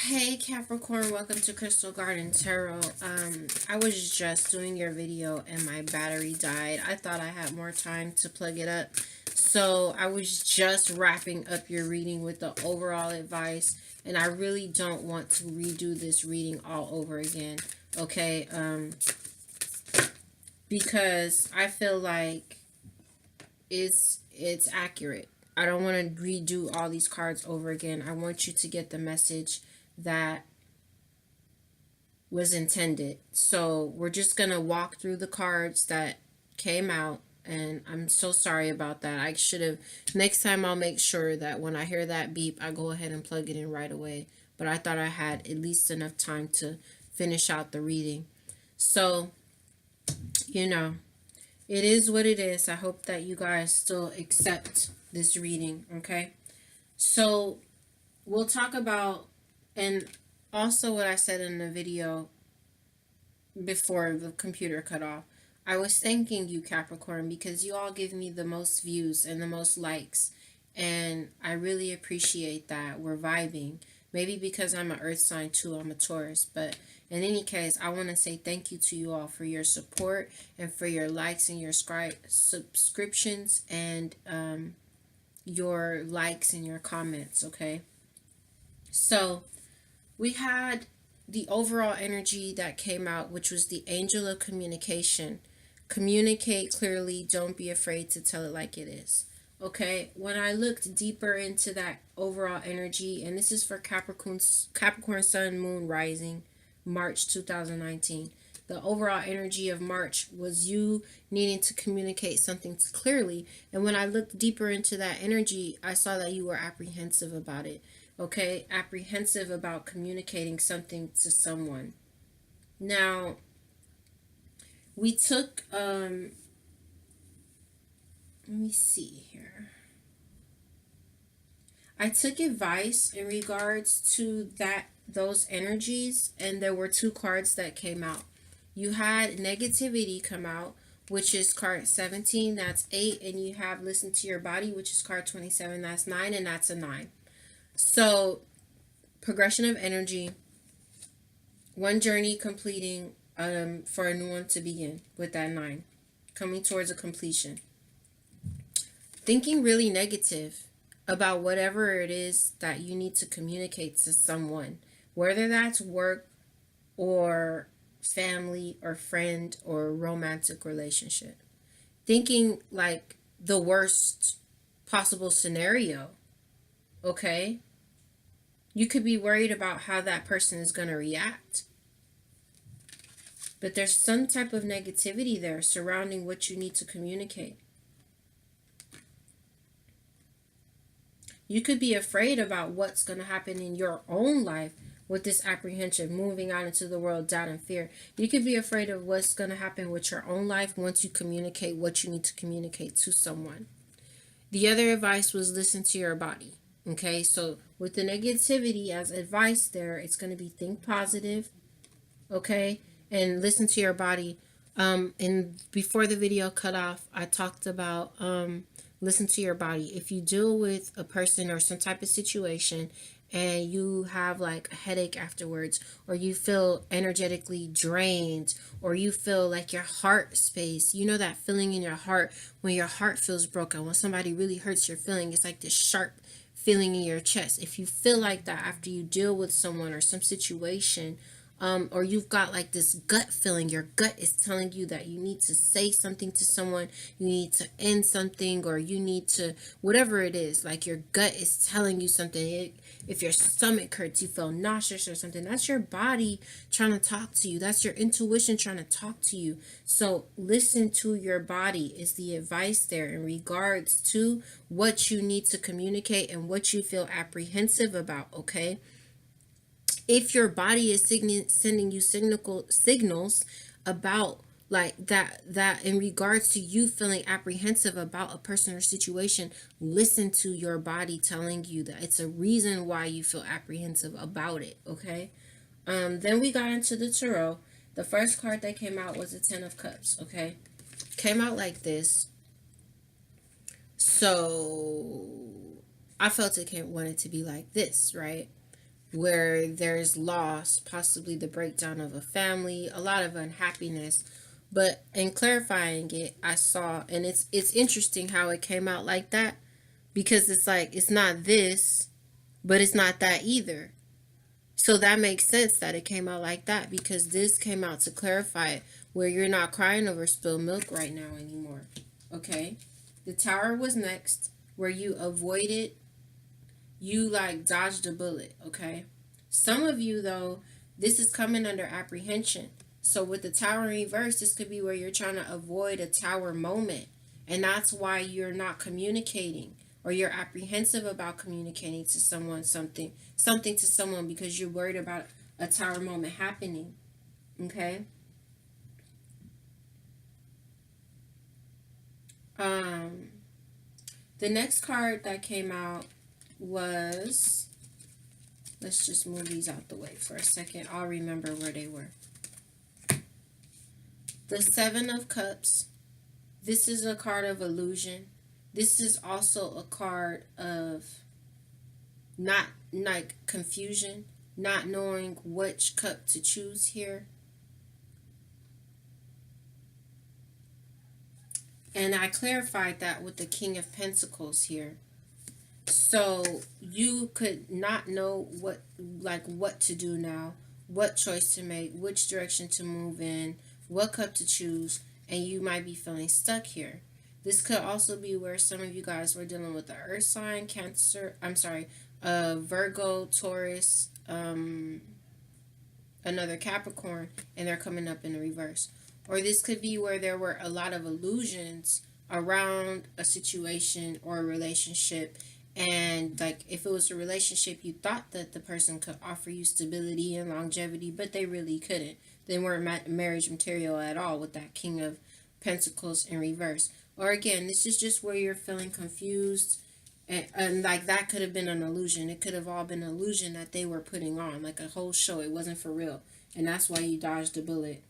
Hey Capricorn, welcome to Crystal Garden Tarot. I was just doing your video and my battery died. I thought I had more time to plug it up. So I was just wrapping up your reading with the overall advice, and I really don't want to redo this reading all over again. Okay? Because I feel like it's accurate. I don't want to redo all these cards over again. I want you to get the message that was intended. So we're just going to walk through the cards that came out. And I'm so sorry about that. I should have, next time I'll make sure that when I hear that beep, I go ahead and plug it in right away. But I thought I had at least enough time to finish out the reading. So, you know, it is what it is. I hope that you guys still accept this reading, okay? So we'll talk about, and also what I said in the video before the computer cut off. I was thanking you, Capricorn, because you all give me the most views and the most likes. And I really appreciate that. We're vibing. Maybe because I'm an earth sign too, I'm a Taurus. But in any case, I want to say thank you to you all for your support and for your likes and your subscriptions and your likes and your comments, okay? So we had the overall energy that came out, which was the angel of communication. Communicate clearly. Don't be afraid to tell it like it is. Okay, when I looked deeper into that overall energy, and this is for Capricorn Sun, Moon, Rising, March 2019. The overall energy of March was you needing to communicate something clearly. And when I looked deeper into that energy, I saw that you were apprehensive about it. Okay, apprehensive about communicating something to someone. Now, we took let me see here. I took advice in regards to those energies, and there were two cards that came out. You had negativity come out, which is card 17, that's 8, and you have listen to your body, which is card 27, that's 9, and that's a 9. So, progression of energy, one journey completing for a new one to begin with that 9, coming towards a completion. Thinking really negative about whatever it is that you need to communicate to someone, whether that's work or family or friend or romantic relationship. Thinking like the worst possible scenario, okay? You could be worried about how that person is going to react. But there's some type of negativity there surrounding what you need to communicate. You could be afraid about what's going to happen in your own life with this apprehension, moving out into the world, doubt and fear. You could be afraid of what's going to happen with your own life once you communicate what you need to communicate to someone. The other advice was listen to your body. Okay, so with the negativity as advice there, it's going to be think positive, okay, and listen to your body. And before the video cut off, I talked about listen to your body. If you deal with a person or some type of situation and you have like a headache afterwards, or you feel energetically drained, or you feel like your heart space, you know that feeling in your heart when your heart feels broken, when somebody really hurts your feeling, it's like this sharp feeling in your chest. If you feel like that after you deal with someone or some situation, or you've got like this gut feeling, your gut is telling you that you need to say something to someone, you need to end something, or you need to, whatever it is, like your gut is telling you something. If your stomach hurts, you feel nauseous or something, that's your body trying to talk to you. That's your intuition trying to talk to you. So listen to your body is the advice there in regards to what you need to communicate and what you feel apprehensive about, okay? If your body is sending you signals about like that in regards to you feeling apprehensive about a person or situation, listen to your body telling you that it's a reason why you feel apprehensive about it, okay? Then we got into the tarot. The first card that came out was the 10 of Cups, okay? Came out like this. So I felt wanted to be like this, right? where there's loss, possibly the breakdown of a family, a lot of unhappiness. But in clarifying it, I saw, and it's interesting how it came out like that, because it's like it's not this, but it's not that either. So that makes sense that it came out like that, because this came out to clarify it, where you're not crying over spilled milk right now anymore. Okay? The Tower was next, where you avoided, you like dodged a bullet. Okay? Some of you, though, this is coming under apprehension. So with the Tower in reverse, this could be where you're trying to avoid a Tower moment. And that's why you're not communicating, or you're apprehensive about communicating to someone something to someone, because you're worried about a Tower moment happening. Okay? Um the next card that came out was, let's just move these out the way for a second. I'll remember where they were. The Seven of Cups. This is a card of illusion. This is also a card of not like confusion, not knowing which cup to choose here. And I clarified that with the King of Pentacles here. So you could not know what to do now, what choice to make, which direction to move in, what cup to choose, and you might be feeling stuck here. This could also be where some of you guys were dealing with the earth sign, Cancer, Virgo, Taurus, another Capricorn, and they're coming up in the reverse. Or this could be where there were a lot of illusions around a situation or a relationship, and like if it was a relationship, you thought that the person could offer you stability and longevity, but they really couldn't. They weren't marriage material at all with that King of Pentacles in reverse. Or again, this is just where you're feeling confused, and like that could have been an illusion. It could have all been an illusion that they were putting on, like a whole show. It wasn't for real, and that's why you dodged a bullet.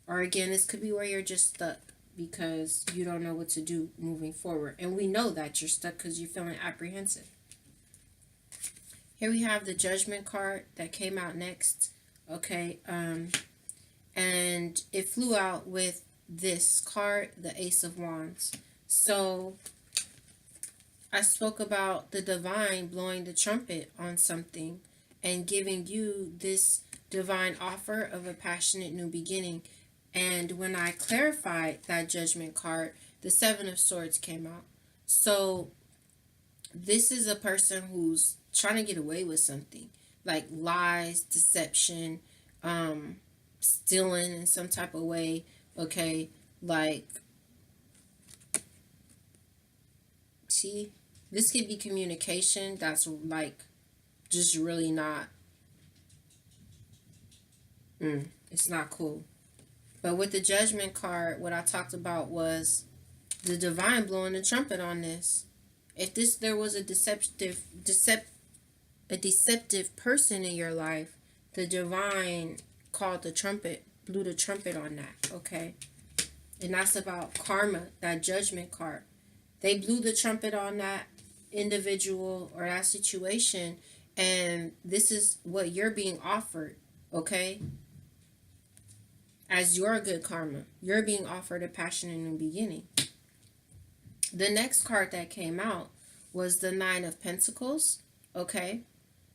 Or again, this could be where you're just stuck because you don't know what to do moving forward. And we know that you're stuck because you're feeling apprehensive. Here we have the Judgment card that came out next. Okay. And it flew out with this card, the Ace of Wands. So I spoke about the divine blowing the trumpet on something and giving you this divine offer of a passionate new beginning. And when I clarified that Judgment card, the Seven of Swords came out. So this is a person who's trying to get away with something, like lies, deception, stealing in some type of way. Okay, like, see, this could be communication that's like just really not, it's not cool. But with the Judgment card, what I talked about was the divine blowing the trumpet on this. If there was a deceptive person in your life, the divine called the trumpet, blew the trumpet on that, okay? And that's about karma, that Judgment card. They blew the trumpet on that individual or that situation, and this is what you're being offered, okay? As your good karma, you're being offered a passionate new beginning. The next card that came out was the Nine of Pentacles, okay?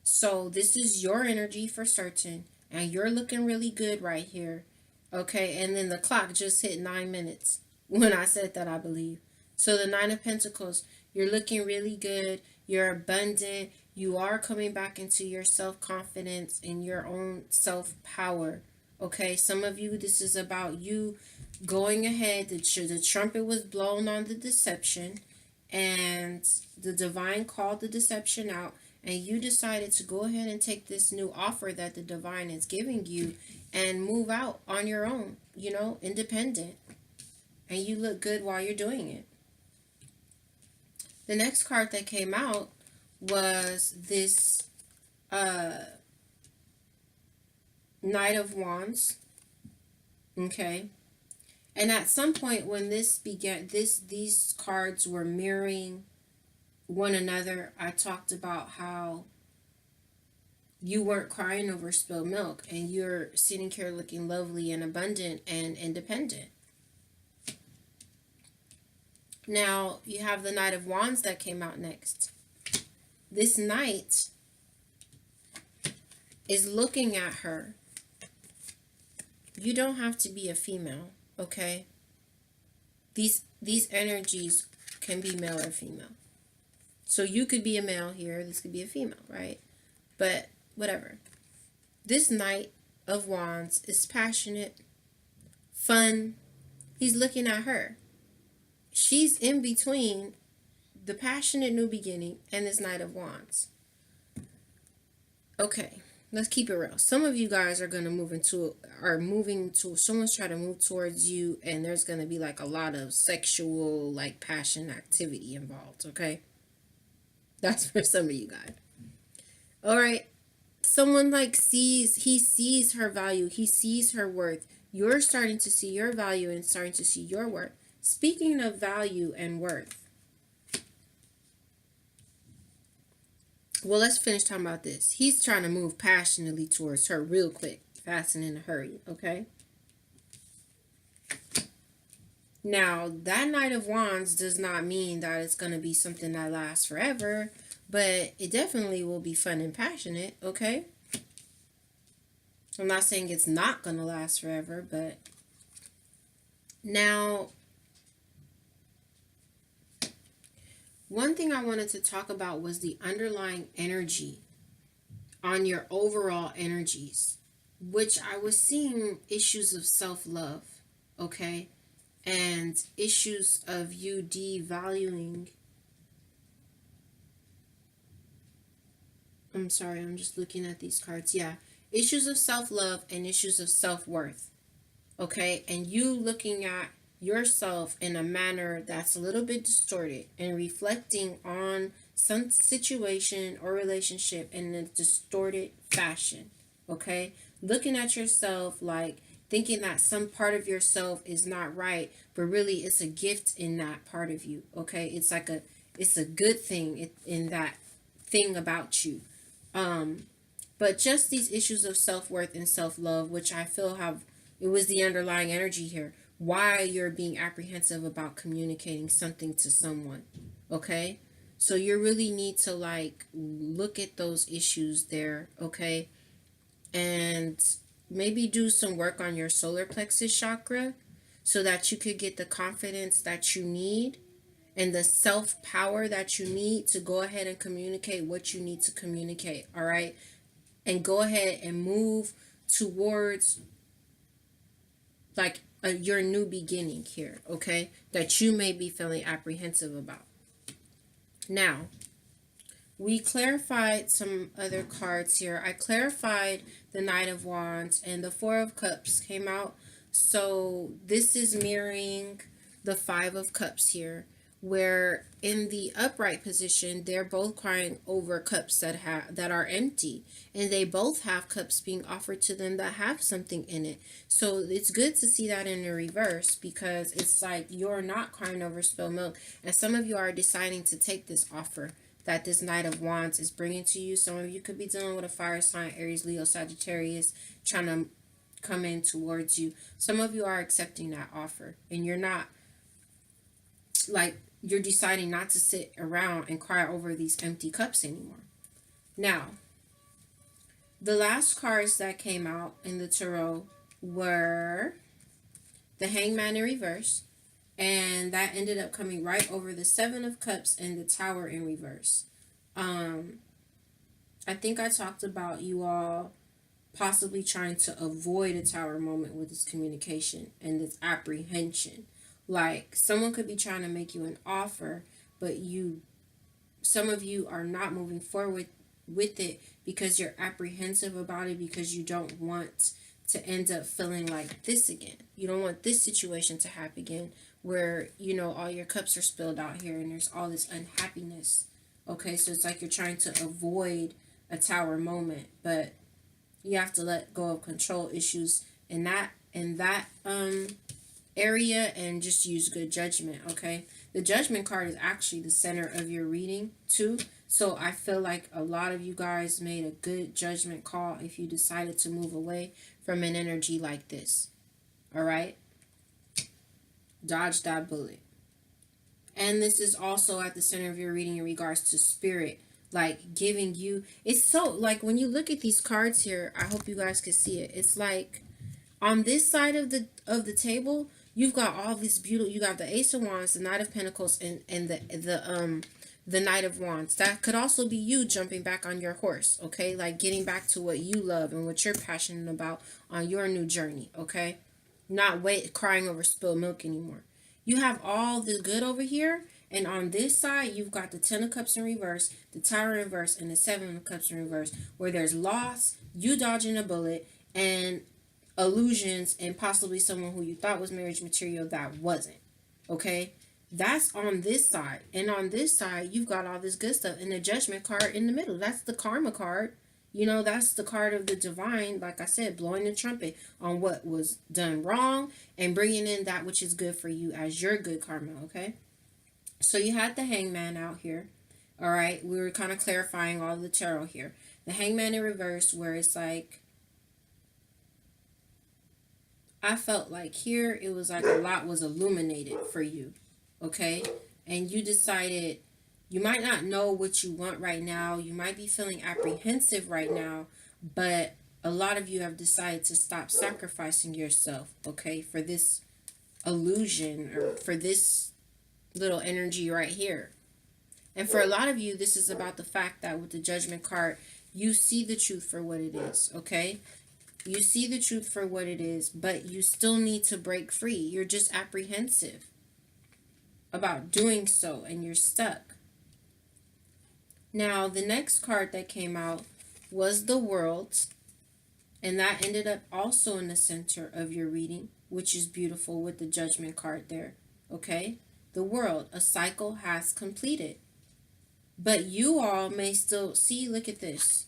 So this is your energy for certain, and you're looking really good right here, okay? And then the clock just hit 9 minutes when I said that, I believe. So the Nine of Pentacles, you're looking really good, you're abundant, you are coming back into your self-confidence and your own self-power, okay? Some of you, this is about you going ahead. The trumpet was blown on the deception, and the divine called the deception out, and you decided to go ahead and take this new offer that the divine is giving you and move out on your own, independent. And you look good while you're doing it. The next card that came out was this Knight of Wands. Okay. And at some point when this began, these cards were mirroring one another. I talked about how you weren't crying over spilled milk, and you're sitting here looking lovely and abundant and independent. Now, you have the Knight of Wands that came out next. This knight is looking at her. You don't have to be a female, okay? These energies can be male or female. So you could be a male here, this could be a female, right? But whatever. This Knight of Wands is passionate, fun. He's looking at her. She's in between the passionate new beginning and this Knight of Wands. Okay, let's keep it real. Some of you guys are going to moving to, someone's trying to move towards you, and there's going to be like a lot of sexual, like, passion activity involved, okay? That's for some of you guys. All right. Someone like sees her value. He sees her worth. You're starting to see your value and starting to see your worth. Speaking of value and worth. Well, let's finish talking about this. He's trying to move passionately towards her real quick, fast and in a hurry, okay? Now, that Knight of Wands does not mean that it's going to be something that lasts forever, but it definitely will be fun and passionate, okay? I'm not saying it's not going to last forever, but now, one thing I wanted to talk about was the underlying energy on your overall energies, which I was seeing issues of self-love, okay? And issues of you devaluing. I'm sorry, I'm just looking at these cards. Yeah, issues of self-love and issues of self-worth, okay? And you looking at yourself in a manner that's a little bit distorted and reflecting on some situation or relationship in a distorted fashion, okay? Looking at yourself like thinking that some part of yourself is not right, but really it's a gift in that part of you, okay? It's like it's a good thing in that thing about you. But just these issues of self-worth and self-love, which I feel it was the underlying energy here. Why you're being apprehensive about communicating something to someone, okay? So you really need to like look at those issues there, okay? And maybe do some work on your solar plexus chakra so that you could get the confidence that you need and the self-power that you need to go ahead and communicate what you need to communicate, all right? And go ahead and move towards like your new beginning here, okay? That you may be feeling apprehensive about. Now, we clarified some other cards here. I clarified the Knight of Wands and the Four of Cups came out. So this is mirroring the Five of Cups here, where in the upright position, they're both crying over cups that are empty, and they both have cups being offered to them that have something in it. So it's good to see that in the reverse, because it's like you're not crying over spilled milk, and some of you are deciding to take this offer that this Knight of Wands is bringing to you. Some of you could be dealing with a fire sign, Aries, Leo, Sagittarius, trying to come in towards you. Some of you are accepting that offer, and you're not, like, you're deciding not to sit around and cry over these empty cups anymore. Now, the last cards that came out in the tarot were the Hangman in reverse, and that ended up coming right over the Seven of Cups and the Tower in reverse. I think I talked about you all possibly trying to avoid a Tower moment with this communication and this apprehension. Like, someone could be trying to make you an offer, but some of you are not moving forward with it because you're apprehensive about it, because you don't want to end up feeling like this again. You don't want this situation to happen again where, all your cups are spilled out here and there's all this unhappiness. Okay, so it's like you're trying to avoid a Tower moment, but you have to let go of control issues in that area and just use good judgment, okay? The Judgment card is actually the center of your reading too, So I feel like a lot of you guys made a good judgment call if you decided to move away from an energy like this. All right? Dodge that bullet. And this is also at the center of your reading in regards to spirit, like giving you, it's so like when you look at these cards here, I hope you guys can see it. It's like on this side of the table, you've got all this beautiful, you got the Ace of Wands, the Knight of Pentacles, and the Knight of Wands. That could also be you jumping back on your horse, okay? Like getting back to what you love and what you're passionate about on your new journey, okay? Not crying over spilled milk anymore. You have all the good over here, and on this side, you've got the Ten of Cups in reverse, the Tower in reverse, and the Seven of Cups in reverse, where there's loss, you dodging a bullet, and illusions, and possibly someone who you thought was marriage material that wasn't. Okay? That's on this side. And on this side, you've got all this good stuff. And the Judgment card in the middle, that's the Karma card. You know, that's the card of the divine, like I said, blowing the trumpet on what was done wrong and bringing in that which is good for you as your good karma, okay? So you had the Hangman out here, all right? We were kind of clarifying all the tarot here. The Hangman in reverse, where it's like, I felt like here it was like a lot was illuminated for you, okay? And you decided you might not know what you want right now. You might be feeling apprehensive right now, but a lot of you have decided to stop sacrificing yourself, okay, for this illusion or for this little energy right here. And for a lot of you, this is about the fact that with the Judgment card, you see the truth for what it is, okay? You see the truth for what it is, but you still need to break free. You're just apprehensive about doing so, and you're stuck. Now, the next card that came out was the World, and that ended up also in the center of your reading, which is beautiful with the Judgment card there, okay? The World, a cycle has completed. But you all may still see, look at this.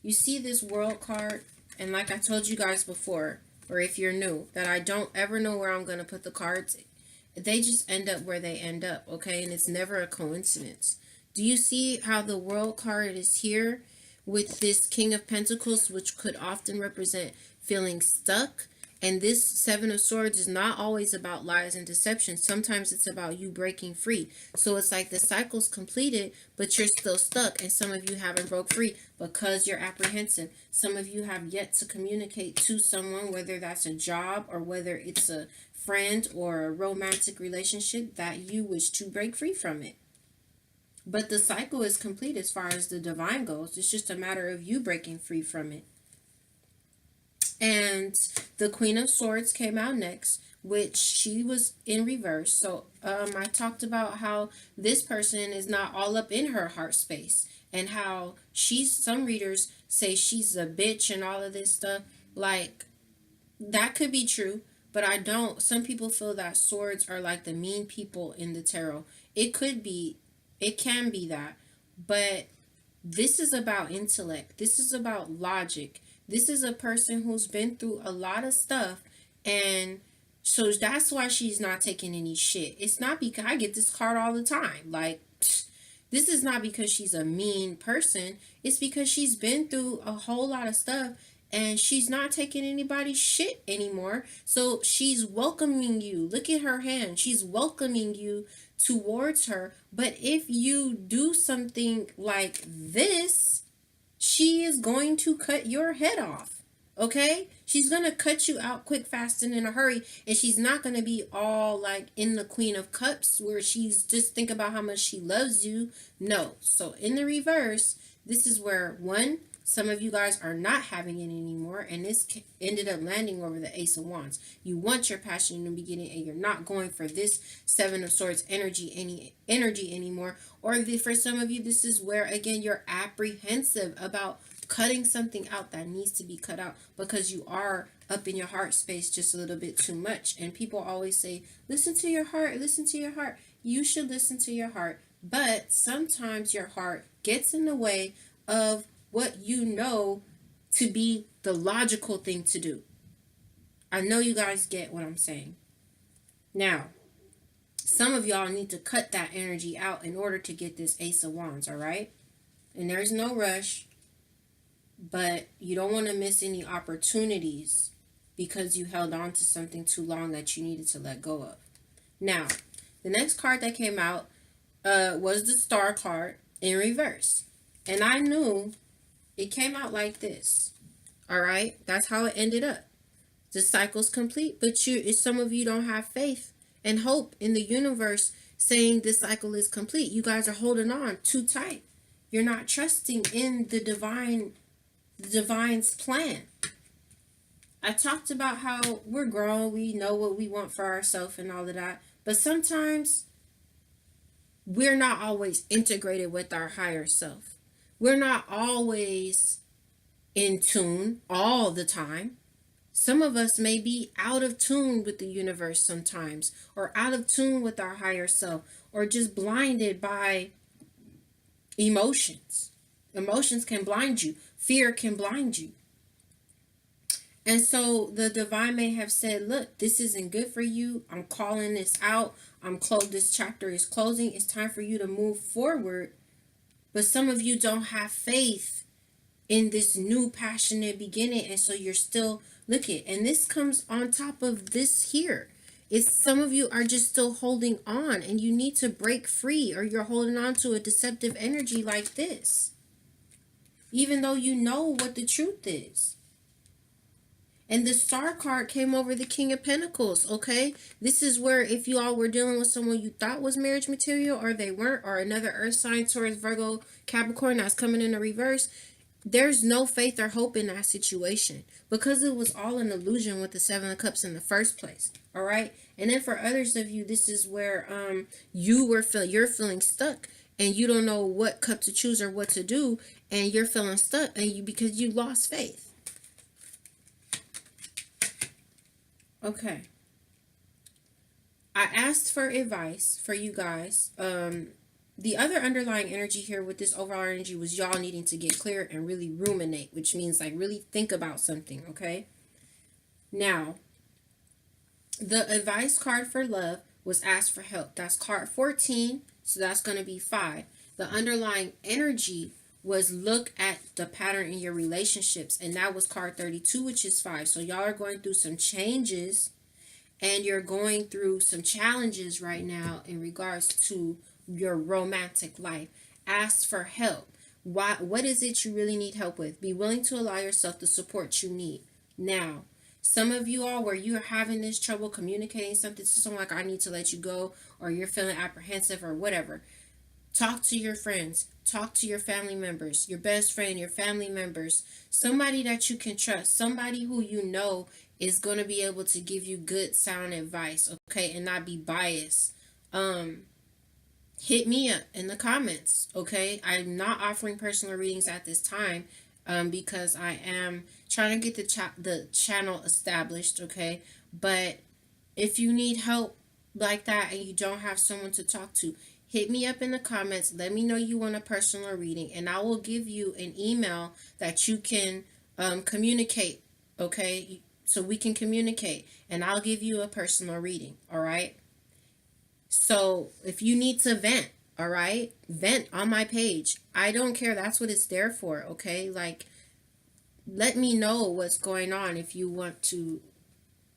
You see this World card, and like I told you guys before, or if you're new, that I don't ever know where I'm going to put the cards. They just end up where they end up, okay? And it's never a coincidence. Do you see how the World card is here with this King of Pentacles, which could often represent feeling stuck? And this Seven of Swords is not always about lies and deception. Sometimes it's about you breaking free. So it's like the cycle's completed, but you're still stuck. And some of you haven't broke free because you're apprehensive. Some of you have yet to communicate to someone, whether that's a job or whether it's a friend or a romantic relationship, that you wish to break free from it. But the cycle is complete as far as the divine goes. It's just a matter of you breaking free from it. And the Queen of Swords came out next, which she was in reverse. So I talked about how this person is not all up in her heart space, and how some readers say she's a bitch and all of this stuff. Like, that could be true, but I don't. Some people feel that swords are like the mean people in the tarot. It could be, it can be that, but this is about intellect. This is about logic. This is a person who's been through a lot of stuff, and so that's why she's not taking any shit. It's not because I get this card all the time. Like, this is not because she's a mean person. It's because she's been through a whole lot of stuff, and she's not taking anybody's shit anymore. So she's welcoming you. Look at her hand. She's welcoming you towards her. But if you do something like this, she is going to cut your head off, okay? She's going to cut you out quick, fast, and in a hurry, and she's not going to be all like in the Queen of Cups where she's just think about how much she loves you. No. So in the reverse, this is where, one, some of you guys are not having it anymore, and this ended up landing over the Ace of Wands. You want your passion in the beginning, and you're not going for this Seven of Swords energy anymore. Or for some of you, this is where, again, you're apprehensive about cutting something out that needs to be cut out because you are up in your heart space just a little bit too much. And people always say, listen to your heart, listen to your heart. You should listen to your heart, but sometimes your heart gets in the way of what you know to be the logical thing to do. I know you guys get what I'm saying. Now, some of y'all need to cut that energy out in order to get this Ace of Wands, all right? and there's no rush, but you don't want to miss any opportunities because you held on to something too long that you needed to let go of. Now, the next card that came out was the Star card in reverse. And I knew it came out like this. All right? That's how it ended up. The cycle's complete, but some of you don't have faith and hope in the universe saying this cycle is complete. You guys are holding on too tight. You're not trusting in the divine's plan. I talked about how we're grown, we know what we want for ourselves and all of that, but sometimes we're not always integrated with our higher self. We're not always in tune all the time. Some of us may be out of tune with the universe sometimes, or out of tune with our higher self, or just blinded by emotions. Emotions can blind you. Fear can blind you. And so the divine may have said, look, this isn't good for you. I'm calling this out. This chapter is closing. It's time for you to move forward. But some of you don't have faith in this new passionate beginning. And so you're still looking. And this comes on top of this here. It's some of you are just still holding on, and you need to break free, or you're holding on to a deceptive energy like this, even though you know what the truth is. And the Star card came over the King of Pentacles, okay? This is where if you all were dealing with someone you thought was marriage material, or they weren't, or another earth sign, Taurus, Virgo, Capricorn that's coming in the reverse, there's no faith or hope in that situation because it was all an illusion with the Seven of Cups in the first place, all right? And then for others of you, this is where you're feeling stuck, and you don't know what cup to choose or what to do, and you're feeling stuck because you lost faith. Okay. I asked for advice for you guys. The other underlying energy here with this overall energy was y'all needing to get clear and really ruminate, which means like really think about something, okay? Now, the advice card for love was ask for help. That's card 14, so that's going to be 5. The underlying energy was look at the pattern in your relationships, and that was card 32, which is 5. So y'all are going through some changes, and you're going through some challenges right now in regards to your romantic life. Ask for help. What is it you really need help with? Be willing to allow yourself the support you need. Now, some of you all where you're having this trouble communicating something to someone, like I need to let you go, or you're feeling apprehensive or whatever, talk to your friends, talk to your family members, your best friend, your family members, somebody that you can trust, somebody who you know is going to be able to give you good sound advice, okay, and not be biased. Hit me up in the comments, okay? I'm not offering personal readings at this time because I am trying to get the channel established, okay? But if you need help like that and you don't have someone to talk to, hit me up in the comments. Let me know you want a personal reading, and I will give you an email that you can communicate, okay? So we can communicate, and I'll give you a personal reading, all right? So if you need to vent, all right, vent on my page. I don't care. That's what it's there for, okay? Like, let me know what's going on if you want to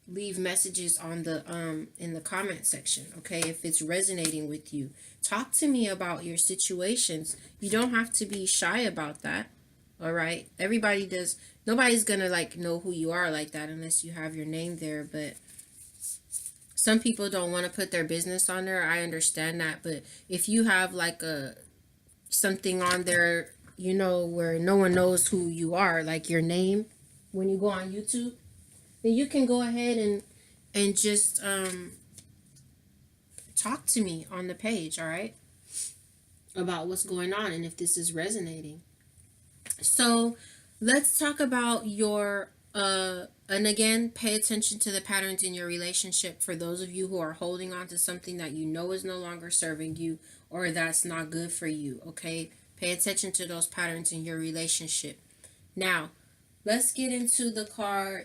leave messages on the in the comment section, okay? If it's resonating with you, talk to me about your situations. You don't have to be shy about that, all right? Everybody does. Nobody's gonna like know who you are like that unless you have your name there. But some people don't want to put their business on there. I understand that. But if you have like something on there, you know, where no one knows who you are, like your name when you go on YouTube, then you can go ahead and just talk to me on the page, all right, about what's going on and if this is resonating. So let's talk about your and again, pay attention to the patterns in your relationship for those of you who are holding on to something that you know is no longer serving you or that's not good for you, okay? Pay attention to those patterns in your relationship. Now, let's get into the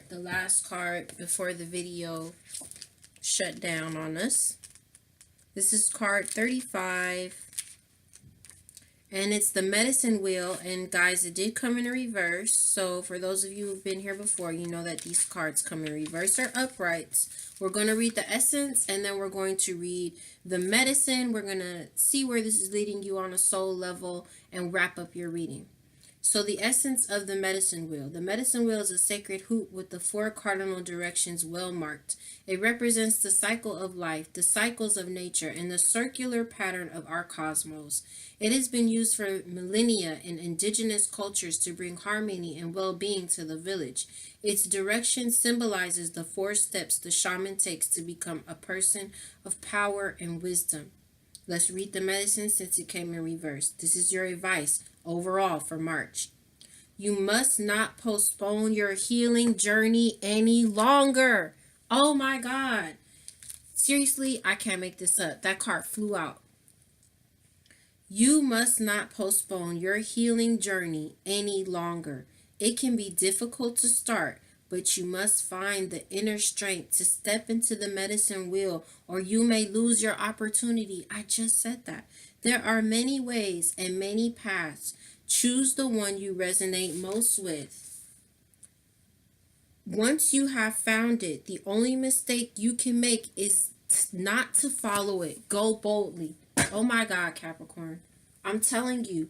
last card before the video shut down on us. This is card 35. And it's the medicine wheel. And guys, it did come in a reverse. So for those of you who've been here before, you know that these cards come in reverse or uprights. We're going to read the essence, and then we're going to read the medicine. We're going to see where this is leading you on a soul level and wrap up your reading. So the essence of the medicine wheel. The medicine wheel is a sacred hoop with the 4 cardinal directions well marked. It represents the cycle of life, the cycles of nature, and the circular pattern of our cosmos. It has been used for millennia in indigenous cultures to bring harmony and well-being to the village. Its direction symbolizes the 4 steps the shaman takes to become a person of power and wisdom. Let's read the medicine since it came in reverse. This is your advice overall for March. You must not postpone your healing journey any longer. Oh my God. Seriously, I can't make this up. That card flew out. You must not postpone your healing journey any longer. It can be difficult to start, but you must find the inner strength to step into the medicine wheel, or you may lose your opportunity. I just said that. There are many ways and many paths. Choose the one you resonate most with. Once you have found it, the only mistake you can make is not to follow it. Go boldly. Oh my God, Capricorn. I'm telling you,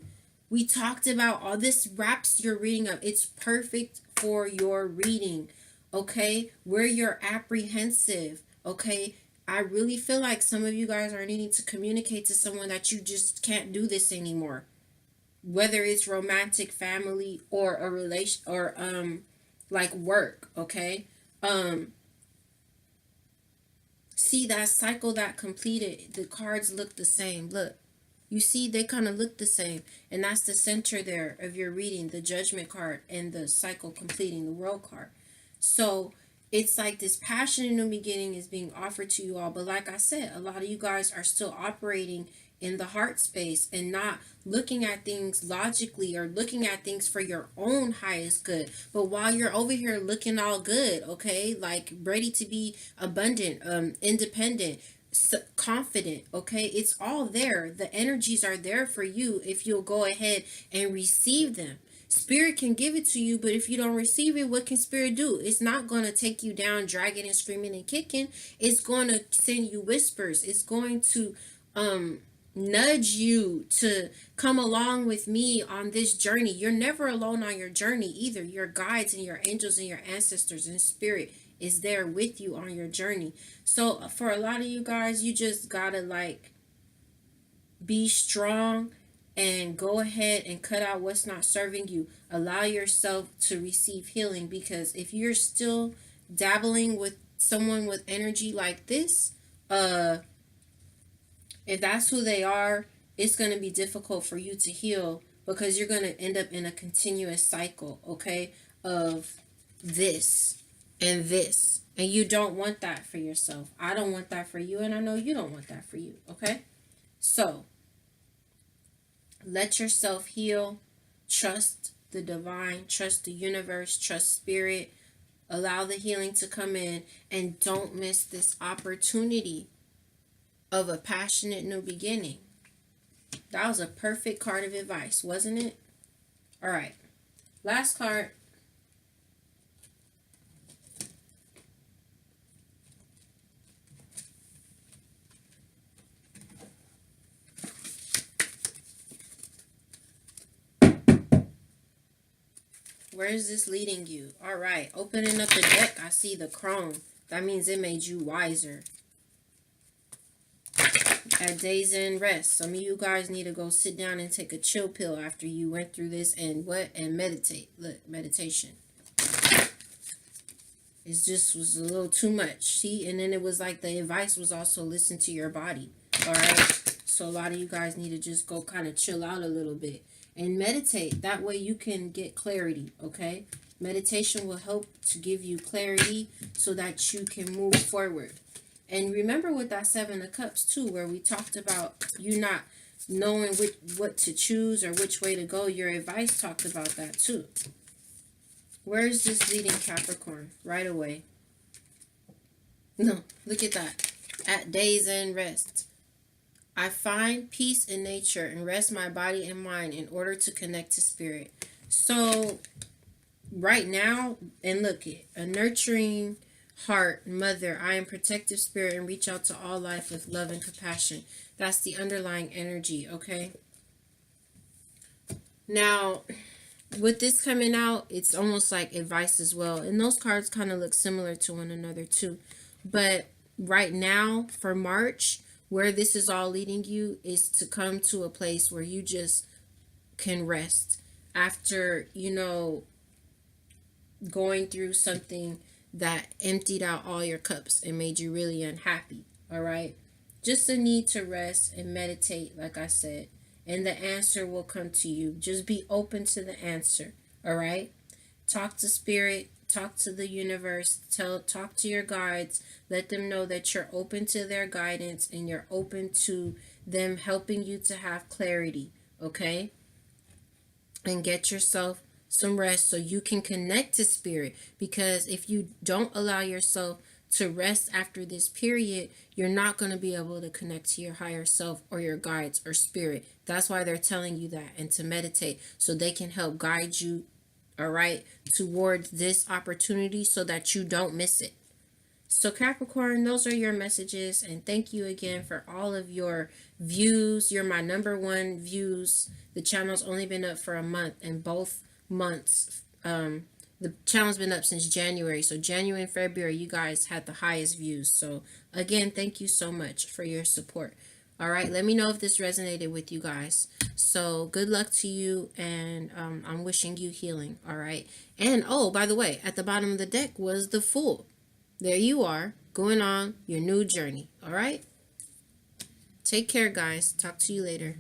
we talked about all this wraps your reading up. It's perfect for your reading, okay? Where you're apprehensive, okay? I really feel like some of you guys are needing to communicate to someone that you just can't do this anymore. Whether it's romantic, family, or a relation, or like work, okay? See that cycle that completed, the cards look the same. Look, you see they kind of look the same, and that's the center there of your reading, the judgment card and the cycle completing, the world card. So it's like this passionate new beginning is being offered to you all, but like I said, a lot of you guys are still operating in the heart space and not looking at things logically or looking at things for your own highest good. But while you're over here looking all good, okay, like ready to be abundant, independent, confident, okay, it's all there. The energies are there for you if you'll go ahead and receive them. Spirit can give it to you, but if you don't receive it, what can Spirit do? It's not going to take you down dragging and screaming and kicking. It's going to send you whispers. It's going to nudge you to come along with me on this journey. You're never alone on your journey either. Your guides and your angels and your ancestors and Spirit is there with you on your journey. So for a lot of you guys, you just gotta like be strong and go ahead and cut out what's not serving you. Allow yourself to receive healing, because if you're still dabbling with someone with energy like this, if that's who they are, it's going to be difficult for you to heal, because you're going to end up in a continuous cycle, okay, of this and this. And you don't want that for yourself. I don't want that for you, and I know you don't want that for you, okay? So let yourself heal. Trust the divine, trust the universe, trust Spirit. Allow the healing to come in, and don't miss this opportunity of a passionate new beginning. That was a perfect card of advice, wasn't it? All right. Last card. Where is this leading you? All right. Opening up the deck, I see the Crone. That means it made you wiser. At days in rest. Some of you guys need to go sit down and take a chill pill after you went through this, and meditate. Look, meditation. It just was a little too much. See, and then it was like the advice was also listen to your body. All right. So a lot of you guys need to just go kind of chill out a little bit and meditate. That way you can get clarity. Okay. Meditation will help to give you clarity so that you can move forward. And remember with that 7 of Cups too, where we talked about you not knowing what to choose or which way to go. Your advice talked about that too. Where is this leading, Capricorn? Right away. No, look at that. At days and rest. I find peace in nature and rest my body and mind in order to connect to spirit. So right now, and look it, a nurturing heart, mother, I am protective spirit and reach out to all life with love and compassion. That's the underlying energy, okay? Now, with this coming out, it's almost like advice as well. And those cards kind of look similar to one another too. But right now, for March, where this is all leading you is to come to a place where you just can rest after, going through something that emptied out all your cups and made you really unhappy. All right. Just a need to rest and meditate, like I said, and the answer will come to you. Just be open to the answer. All right. Talk to spirit, talk to the universe, talk to your guides, let them know that you're open to their guidance and you're open to them helping you to have clarity, okay? And get yourself some rest so you can connect to spirit, because if you don't allow yourself to rest after this period, you're not going to be able to connect to your higher self or your guides or spirit. That's why they're telling you that, and to meditate so they can help guide you, all right, towards this opportunity so that you don't miss it. So Capricorn, those are your messages, and thank you again for all of your views. You're my #1 views. The channel's only been up for a month, and both months, the channel's been up since January. So January and February, you guys had the highest views. So again, thank you so much for your support. All right, let me know if this resonated with you guys. So good luck to you, and I'm wishing you healing. All right. And oh, by the way, at the bottom of the deck was the Fool. There you are, going on your new journey. All right. Take care, guys. Talk to you later.